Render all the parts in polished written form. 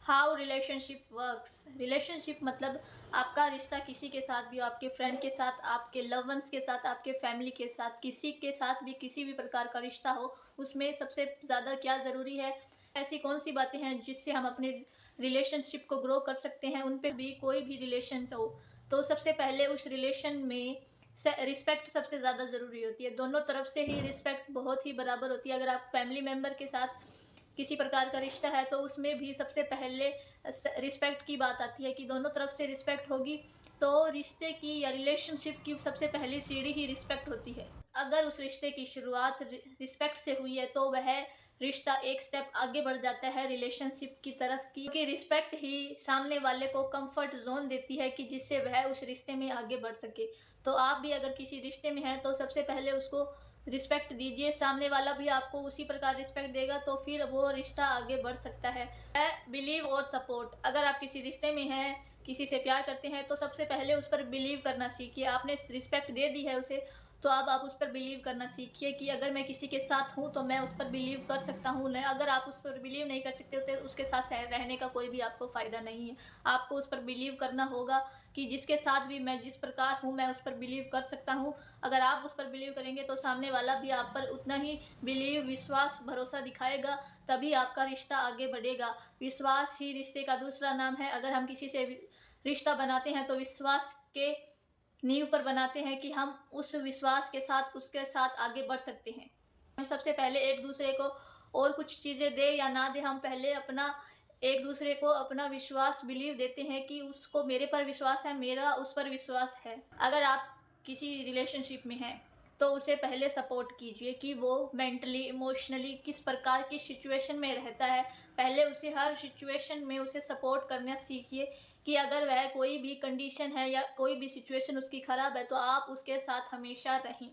How relationship works. Relationship मतलब आपका रिश्ता किसी के साथ भी हो, आपके फ्रेंड के साथ, आपके लव वंस के साथ, आपके फैमिली के साथ, किसी के साथ भी किसी भी प्रकार का रिश्ता हो, उसमें सबसे ज़्यादा क्या ज़रूरी है, ऐसी कौन सी बातें हैं जिससे हम अपने रिलेशनशिप को ग्रो कर सकते हैं। उन पे भी कोई भी रिलेशन हो तो सबसे पहले उस रिलेशन में रिस्पेक्ट सबसे ज़्यादा ज़रूरी होती है। दोनों तरफ से ही रिस्पेक्ट बहुत ही बराबर होती है। अगर आप फैमिली मेम्बर के साथ किसी प्रकार का रिश्ता है तो उसमें भी सबसे पहले रिस्पेक्ट की बात आती है कि दोनों तरफ से रिस्पेक्ट होगी तो रिश्ते की या रिलेशनशिप की सबसे पहली सीढ़ी ही रिस्पेक्ट होती है। अगर उस रिश्ते की शुरुआत रिस्पेक्ट से हुई है तो वह रिश्ता एक स्टेप आगे बढ़ जाता है रिलेशनशिप की तरफ की, क्योंकि रिस्पेक्ट ही सामने वाले को कंफर्ट जोन देती है कि जिससे वह उस रिश्ते में आगे बढ़ सके। तो आप भी अगर किसी रिश्ते में हैं तो सबसे पहले उसको रिस्पेक्ट दीजिए, सामने वाला भी आपको उसी प्रकार रिस्पेक्ट देगा तो फिर वो रिश्ता आगे बढ़ सकता है। बिलीव और सपोर्ट। अगर आप किसी रिश्ते में हैं, किसी से प्यार करते हैं तो सबसे पहले उस पर बिलीव करना सीखिए। आपने रिस्पेक्ट दे दी है उसे तो अब आप उस पर बिलीव करना सीखिए कि अगर मैं किसी के साथ हूँ तो मैं उस पर बिलीव कर सकता हूँ। नहीं, अगर आप उस पर बिलीव नहीं कर सकते तो उसके साथ रहने का कोई भी आपको फ़ायदा नहीं है। आपको उस पर बिलीव करना होगा कि जिसके साथ भी मैं जिस प्रकार हूँ मैं उस पर बिलीव कर सकता हूँ। अगर आप उस पर बिलीव करेंगे तो सामने वाला भी आप पर उतना ही बिलीव, विश्वास, भरोसा दिखाएगा, तभी आपका रिश्ता आगे बढ़ेगा। विश्वास ही रिश्ते का दूसरा नाम है। अगर हम किसी से रिश्ता बनाते हैं तो विश्वास के नींव पर बनाते हैं कि हम उस विश्वास के साथ उसके साथ आगे बढ़ सकते हैं। हम सबसे पहले एक दूसरे को और कुछ चीज़ें दे या ना दे, हम पहले अपना एक दूसरे को अपना विश्वास बिलीव देते हैं कि उसको मेरे पर विश्वास है, मेरा उस पर विश्वास है। अगर आप किसी रिलेशनशिप में हैं तो उसे पहले सपोर्ट कीजिए कि वो मेंटली, इमोशनली किस प्रकार की सिचुएशन में रहता है। पहले उसे हर सिचुएशन में उसे सपोर्ट करना सीखिए कि अगर वह कोई भी कंडीशन है या कोई भी सिचुएशन उसकी ख़राब है तो आप उसके साथ हमेशा रहें।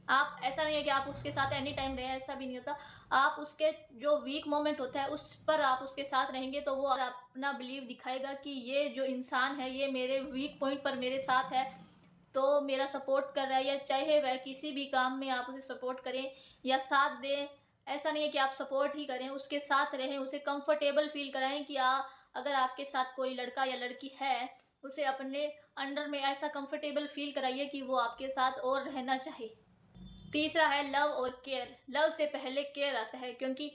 आप ऐसा नहीं है कि आप उसके साथ एनी टाइम रहें, ऐसा भी नहीं होता। आप उसके जो वीक मोमेंट होता है उस पर आप उसके साथ रहेंगे तो वो अपना बिलीव दिखाएगा कि ये जो इंसान है ये मेरे वीक पॉइंट पर मेरे साथ है, तो मेरा सपोर्ट कर रहा है। या चाहे वह किसी भी काम में आप उसे सपोर्ट करें या साथ दें, ऐसा नहीं है कि आप सपोर्ट ही करें, उसके साथ रहें, उसे कंफर्टेबल फ़ील कराएँ कि अगर आपके साथ कोई लड़का या लड़की है, उसे अपने अंडर में ऐसा कंफर्टेबल फ़ील कराइए कि वो आपके साथ और रहना चाहे। तीसरा है लव और केयर। लव से पहले केयर आता है, क्योंकि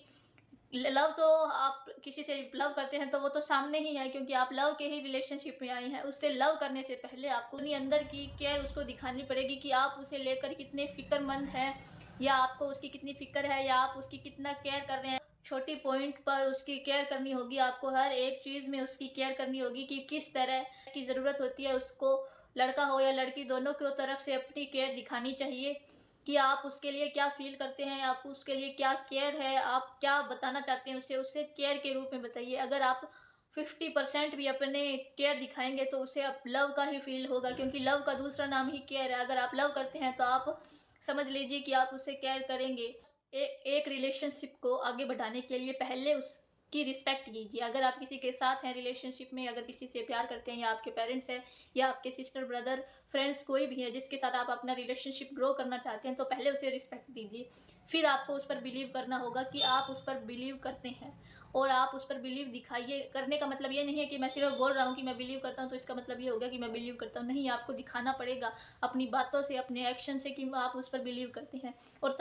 लव तो आप किसी से लव करते हैं तो वो तो सामने ही है, क्योंकि आप लव के ही रिलेशनशिप में आई हैं। उससे लव करने से पहले आपको अपनी अंदर की केयर उसको दिखानी पड़ेगी कि आप उसे लेकर कितने फ़िक्रमंद हैं, या आपको उसकी कितनी फ़िक्र है, या आप उसकी कितना केयर कर रहे हैं। छोटी पॉइंट पर उसकी केयर करनी होगी, आपको हर एक चीज़ में उसकी केयर करनी होगी कि किस तरह की ज़रूरत होती है उसको। लड़का हो या लड़की, दोनों की तरफ से अपनी केयर दिखानी चाहिए कि आप उसके लिए क्या फ़ील करते हैं, आपको उसके लिए क्या केयर है, आप क्या बताना चाहते हैं उसे, उसे केयर के रूप में बताइए। अगर आप 50% भी अपने केयर दिखाएँगे तो उसे अब लव का ही फ़ील होगा, क्योंकि लव का दूसरा नाम ही केयर है। अगर आप लव करते हैं तो आप समझ लीजिए कि आप उसे केयर करेंगे। एक रिलेशनशिप को आगे बढ़ाने के लिए पहले उसकी रिस्पेक्ट कीजिए। अगर आप किसी के साथ हैं रिलेशनशिप में, अगर किसी से प्यार करते हैं, या आपके पेरेंट्स हैं या आपके सिस्टर, ब्रदर, फ्रेंड्स, कोई भी है जिसके साथ आप अपना रिलेशनशिप ग्रो करना चाहते हैं तो पहले उसे रिस्पेक्ट दीजिए। फिर आपको उस पर बिलीव करना होगा कि आप उस पर बिलीव करते हैं, और आप उस पर बिलीव दिखाइए। करने का मतलब ये नहीं है कि मैं सिर्फ बोल रहा हूँ कि मैं बिलीव करता हूँ तो इसका मतलब ये होगा कि मैं बिलीव करता हूँ। नहीं, आपको दिखाना पड़ेगा अपनी बातों से, अपने एक्शन से कि आप उस पर बिलीव करते हैं। और